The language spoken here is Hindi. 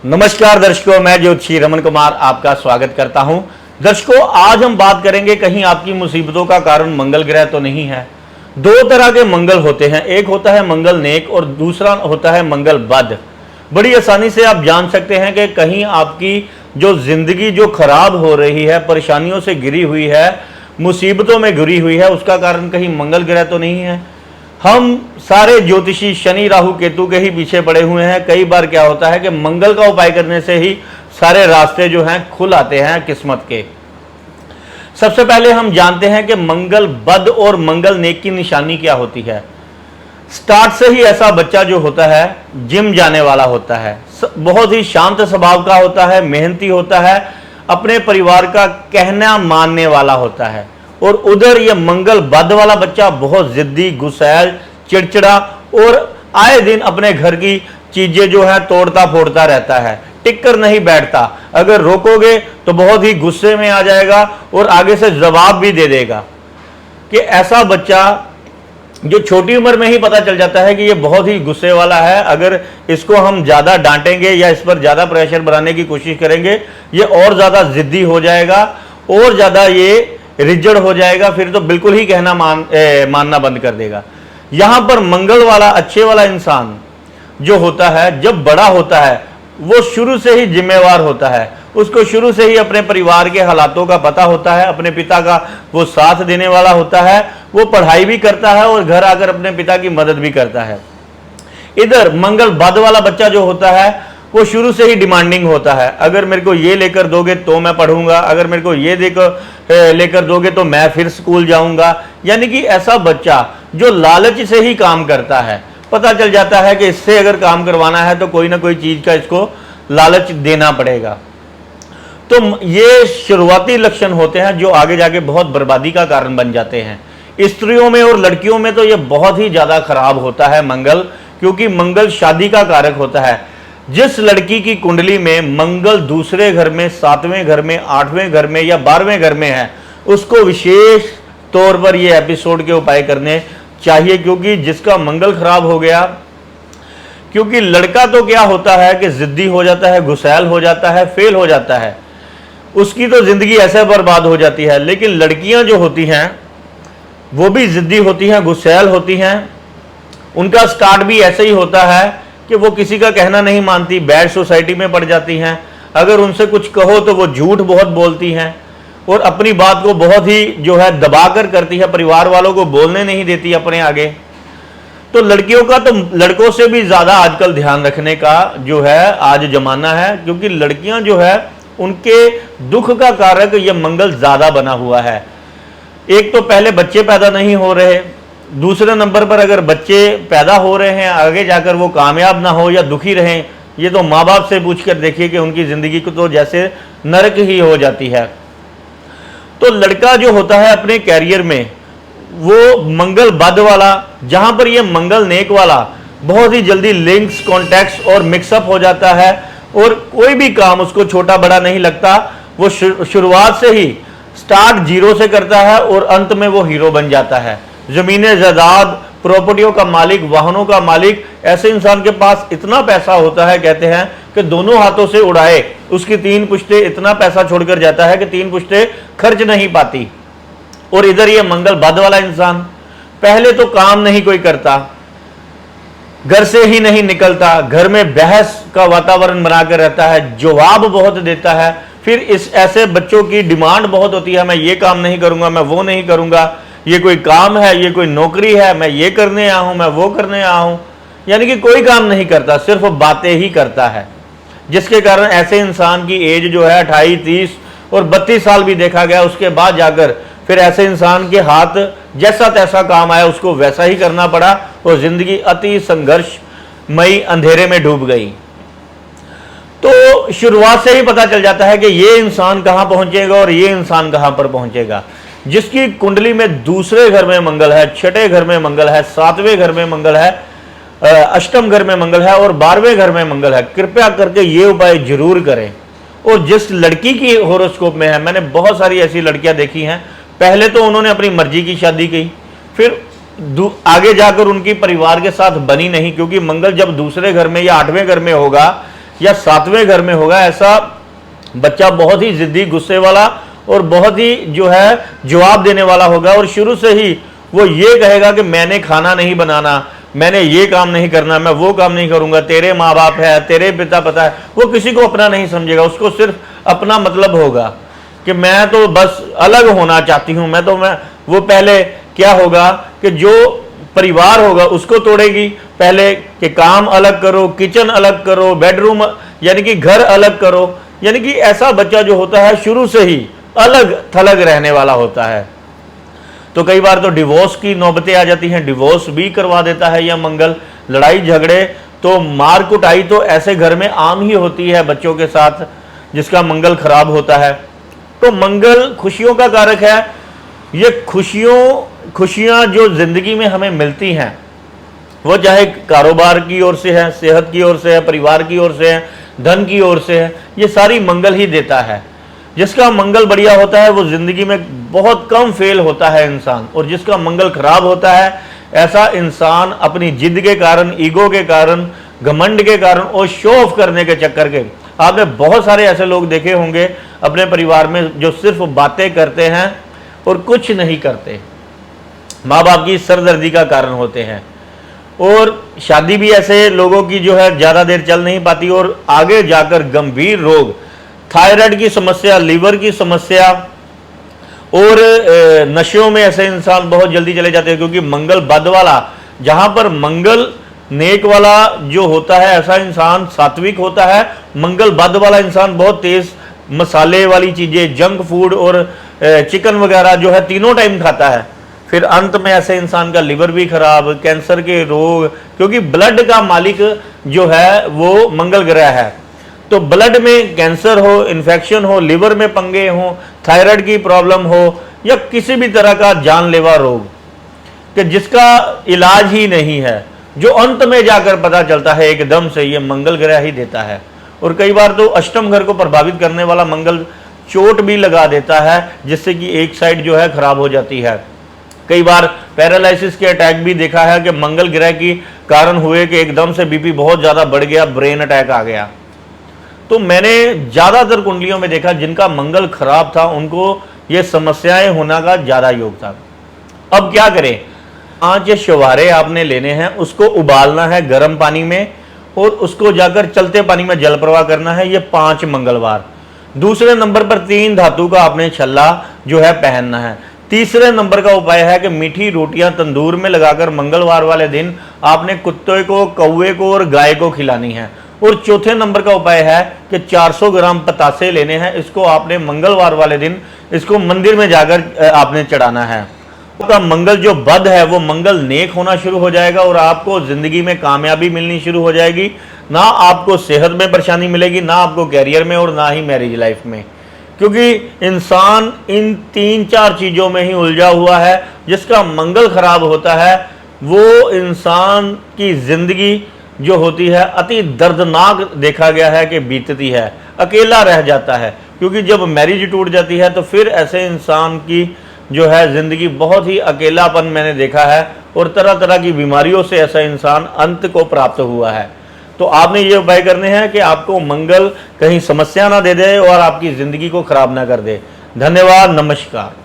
नमस्कार दर्शकों, मैं ज्योतिषी रमन कुमार आपका स्वागत करता हूं। दर्शकों, आज हम बात करेंगे कहीं आपकी मुसीबतों का कारण मंगल ग्रह तो नहीं है। दो तरह के मंगल होते हैं, एक होता है मंगल नेक और दूसरा होता है मंगल बद। बड़ी आसानी से आप जान सकते हैं कि कहीं आपकी जो जिंदगी जो खराब हो रही है, परेशानियों से घिरी हुई है, मुसीबतों में घिरी हुई है, उसका कारण कहीं मंगल ग्रह तो नहीं है। हम सारे ज्योतिषी शनि राहु केतु के ही पीछे पड़े हुए हैं। कई बार क्या होता है कि मंगल का उपाय करने से ही सारे रास्ते जो हैं खुल आते हैं किस्मत के। सबसे पहले हम जानते हैं कि मंगल बद और मंगल नेक की निशानी क्या होती है। स्टार्ट से ही ऐसा बच्चा जो होता है जिम जाने वाला होता है, बहुत ही शांत स्वभाव का होता है, मेहनती होता है, अपने परिवार का कहना मानने वाला होता है। और उधर ये मंगल बद वाला बच्चा बहुत जिद्दी, गुस्सैल, चिड़चिड़ा और आए दिन अपने घर की चीजें जो है तोड़ता फोड़ता रहता है, टिक कर नहीं बैठता। अगर रोकोगे तो बहुत ही गुस्से में आ जाएगा और आगे से जवाब भी दे देगा। कि ऐसा बच्चा जो छोटी उम्र में ही पता चल जाता है कि ये बहुत ही गुस्से वाला है, अगर इसको हम ज्यादा डांटेंगे या इस पर ज्यादा प्रेशर बनाने की कोशिश करेंगे, ये और ज्यादा जिद्दी हो जाएगा और ज्यादा ये रिजड़ हो जाएगा, फिर तो बिल्कुल ही कहना मानना बंद कर देगा। यहां पर मंगल वाला अच्छे वाला इंसान जो होता है, जब बड़ा होता है वो शुरू से ही जिम्मेवार होता है, उसको शुरू से ही अपने परिवार के हालातों का पता होता है, अपने पिता का वो साथ देने वाला होता है, वो पढ़ाई भी करता है और घर आकर अपने पिता की मदद भी करता है। इधर मंगल बद वाला बच्चा जो होता है वो शुरू से ही डिमांडिंग होता है, अगर मेरे को ये लेकर दोगे तो मैं पढ़ूंगा, अगर मेरे को ये लेकर दोगे तो मैं फिर स्कूल जाऊंगा। यानी कि ऐसा बच्चा जो लालच से ही काम करता है, पता चल जाता है कि इससे अगर काम करवाना है तो कोई ना कोई चीज का इसको लालच देना पड़ेगा। तो ये शुरुआती लक्षण होते हैं जो आगे जाके बहुत बर्बादी का कारण बन जाते हैं। स्त्रियों में और लड़कियों में तो ये बहुत ही ज्यादा खराब होता है मंगल, क्योंकि मंगल शादी का कारक होता है। जिस लड़की की कुंडली में मंगल दूसरे घर में, 7वें घर में, 8वें घर में या 12वें घर में है, उसको विशेष तौर पर ये एपिसोड के उपाय करने चाहिए, क्योंकि जिसका मंगल खराब हो गया, क्योंकि लड़का तो क्या होता है कि जिद्दी हो जाता है, गुस्सैल हो जाता है, फेल हो जाता है, उसकी तो जिंदगी ऐसे बर्बाद हो जाती है। लेकिन लड़कियां जो होती हैं वो भी जिद्दी होती हैं, गुस्सैल होती हैं, उनका स्टार्ट भी ऐसे ही होता है कि वो किसी का कहना नहीं मानती, बैड सोसाइटी में पड़ जाती हैं। अगर उनसे कुछ कहो तो वो झूठ बहुत बोलती हैं और अपनी बात को बहुत ही जो है दबाकर करती है, परिवार वालों को बोलने नहीं देती अपने आगे। तो लड़कियों का तो लड़कों से भी ज्यादा आजकल ध्यान रखने का जो है आज जमाना है, क्योंकि लड़कियां जो है उनके दुख का कारक ये मंगल ज्यादा बना हुआ है। एक तो पहले बच्चे पैदा नहीं हो रहे, दूसरे नंबर पर अगर बच्चे पैदा हो रहे हैं आगे जाकर वो कामयाब ना हो या दुखी रहें, ये तो माँ बाप से पूछकर देखिए कि उनकी जिंदगी को तो जैसे नरक ही हो जाती है। तो लड़का जो होता है अपने कैरियर में वो मंगल बद वाला, जहां पर ये मंगल नेक वाला बहुत ही जल्दी लिंक्स, कॉन्टैक्ट्स और मिक्सअप हो जाता है और कोई भी काम उसको छोटा बड़ा नहीं लगता। वो शुरुआत से ही स्टार्ट जीरो से करता है और अंत में वो हीरो बन जाता है। जमीनें, जायदाद, प्रॉपर्टियों का मालिक, वाहनों का मालिक, ऐसे इंसान के पास इतना पैसा होता है, कहते हैं कि दोनों हाथों से उड़ाए उसकी 3 पुश्तें इतना पैसा छोड़कर जाता है कि 3 पुश्तें खर्च नहीं पाती। और इधर ये मंगल बद वाला इंसान पहले तो काम नहीं कोई करता, घर से ही नहीं निकलता, घर में बहस का वातावरण बनाकर रहता है, जवाब बहुत देता है। फिर इस ऐसे बच्चों की डिमांड बहुत होती है, मैं ये काम नहीं करूंगा, मैं वो नहीं करूंगा, ये कोई काम है, ये कोई नौकरी है, मैं ये करने आया हूं, मैं वो करने आया हूं। यानी कि कोई काम नहीं करता, सिर्फ बातें ही करता है, जिसके कारण ऐसे इंसान की एज जो है 28, 30 और 32 साल भी देखा गया। उसके बाद जाकर फिर ऐसे इंसान के हाथ जैसा तैसा काम आया उसको वैसा ही करना पड़ा और जिंदगी अति संघर्षमयी अंधेरे में डूब गई। तो शुरुआत से ही पता चल जाता है कि ये इंसान कहां पहुंचेगा और ये इंसान कहां पर पहुंचेगा। जिसकी कुंडली में दूसरे घर में मंगल है, 6ठे घर में मंगल है, 7वें घर में मंगल है, 8म घर में मंगल है और 12वें घर में मंगल है, कृपया करके ये उपाय जरूर करें। और जिस लड़की की होरोस्कोप में है, मैंने बहुत सारी ऐसी लड़कियां देखी हैं, पहले तो उन्होंने अपनी मर्जी की शादी की, फिर आगे जाकर उनकी परिवार के साथ बनी नहीं, क्योंकि मंगल जब दूसरे घर में या 8वें घर में होगा या 7वें घर में होगा, ऐसा बच्चा बहुत ही जिद्दी, गुस्से वाला और बहुत ही जो है जवाब देने वाला होगा, और शुरू से ही वो ये कहेगा कि मैंने खाना नहीं बनाना, मैंने ये काम नहीं करना, मैं वो काम नहीं करूंगा, तेरे माँ बाप है, तेरे पिता पता है। वो किसी को अपना नहीं समझेगा, उसको सिर्फ अपना मतलब होगा कि मैं तो बस अलग होना चाहती हूं, मैं वो पहले क्या होगा कि जो परिवार होगा उसको तोड़ेगी, पहले कि काम अलग करो, किचन अलग करो, बेडरूम यानी कि घर अलग करो। यानी कि ऐसा बच्चा जो होता है शुरू से ही अलग थलग रहने वाला होता है। तो कई बार तो डिवोर्स की नौबतें आ जाती हैं, डिवोर्स भी करवा देता है यह मंगल। लड़ाई झगड़े तो मार कुटाई तो ऐसे घर में आम ही होती है बच्चों के साथ जिसका मंगल खराब होता है। तो मंगल खुशियों का कारक है। ये खुशियां जो जिंदगी में हमें मिलती हैं, वो चाहे कारोबार की ओर से है, सेहत की ओर से है, परिवार की ओर से है, धन की ओर से है, ये सारी मंगल ही देता है। जिसका मंगल बढ़िया होता है वो जिंदगी में बहुत कम फेल होता है इंसान, और जिसका मंगल खराब होता है ऐसा इंसान अपनी जिद के कारण, ईगो के कारण, घमंड के कारण और शो ऑफ करने के चक्कर के, आपने बहुत सारे ऐसे लोग देखे होंगे अपने परिवार में जो सिर्फ बातें करते हैं और कुछ नहीं करते, माँ बाप की सरदर्दी का कारण होते हैं। और शादी भी ऐसे लोगों की जो है ज़्यादा देर चल नहीं पाती, और आगे जाकर गंभीर रोग, थायराइड की समस्या, लीवर की समस्या और नशों में ऐसे इंसान बहुत जल्दी चले जाते हैं, क्योंकि मंगल बद वाला, जहाँ पर मंगल नेक वाला जो होता है ऐसा इंसान सात्विक होता है, मंगल बद वाला इंसान बहुत तेज मसाले वाली चीज़ें, जंक फूड और चिकन वगैरह जो है तीनों टाइम खाता है। फिर अंत में ऐसे इंसान का लिवर भी खराब, कैंसर के रोग, क्योंकि ब्लड का मालिक जो है वो मंगल ग्रह है। तो ब्लड में कैंसर हो, इन्फेक्शन हो, लिवर में पंगे हो, थायराइड की प्रॉब्लम हो, या किसी भी तरह का जानलेवा रोग कि जिसका इलाज ही नहीं है, जो अंत में जाकर पता चलता है एकदम से ये मंगल ग्रह ही देता है। और कई बार तो अष्टम घर को प्रभावित करने वाला मंगल चोट भी लगा देता है, जिससे कि एक साइड जो है खराब हो जाती है। कई बार पैरालिसिस के अटैक भी देखा है कि मंगल ग्रह की कारण हुए कि एकदम से बीपी बहुत ज़्यादा बढ़ गया, ब्रेन अटैक आ गया। तो मैंने ज़्यादातर कुंडलियों में देखा जिनका मंगल खराब था उनको ये समस्याएं होना का ज़्यादा योग था। अब क्या करें? 5 शवारे आपने लेने हैं, उसको उबालना है गर्म पानी में, और उसको जाकर चलते पानी में जल प्रवाह करना है, ये 5 मंगलवार। दूसरे नंबर पर 3 धातु का आपने छल्ला जो है पहनना है। तीसरे नंबर का उपाय है कि मीठी रोटियां तंदूर में लगाकर मंगलवार वाले दिन आपने कुत्ते को, कौवे को और गाय को खिलानी है। और चौथे नंबर का उपाय है कि 400 ग्राम पतासे लेने हैं, इसको आपने मंगलवार वाले दिन इसको मंदिर में जाकर आपने चढ़ाना है। आपका मंगल जो बद है वो मंगल नेक होना शुरू हो जाएगा, और आपको जिंदगी में कामयाबी मिलनी शुरू हो जाएगी। ना आपको सेहत में परेशानी मिलेगी, ना आपको कैरियर में, और ना ही मैरिज लाइफ में, क्योंकि इंसान इन 3-4 चीज़ों में ही उलझा हुआ है। जिसका मंगल खराब होता है वो इंसान की जिंदगी जो होती है अति दर्दनाक देखा गया है कि बीतती है, अकेला रह जाता है। क्योंकि जब मैरिज टूट जाती है तो फिर ऐसे इंसान की जो है ज़िंदगी बहुत ही अकेलापन मैंने देखा है, और तरह तरह की बीमारियों से ऐसा इंसान अंत को प्राप्त हुआ है। तो आपने ये उपाय करने हैं कि आपको मंगल कहीं समस्या ना दे दे और आपकी ज़िंदगी को खराब ना कर दे। धन्यवाद, नमस्कार।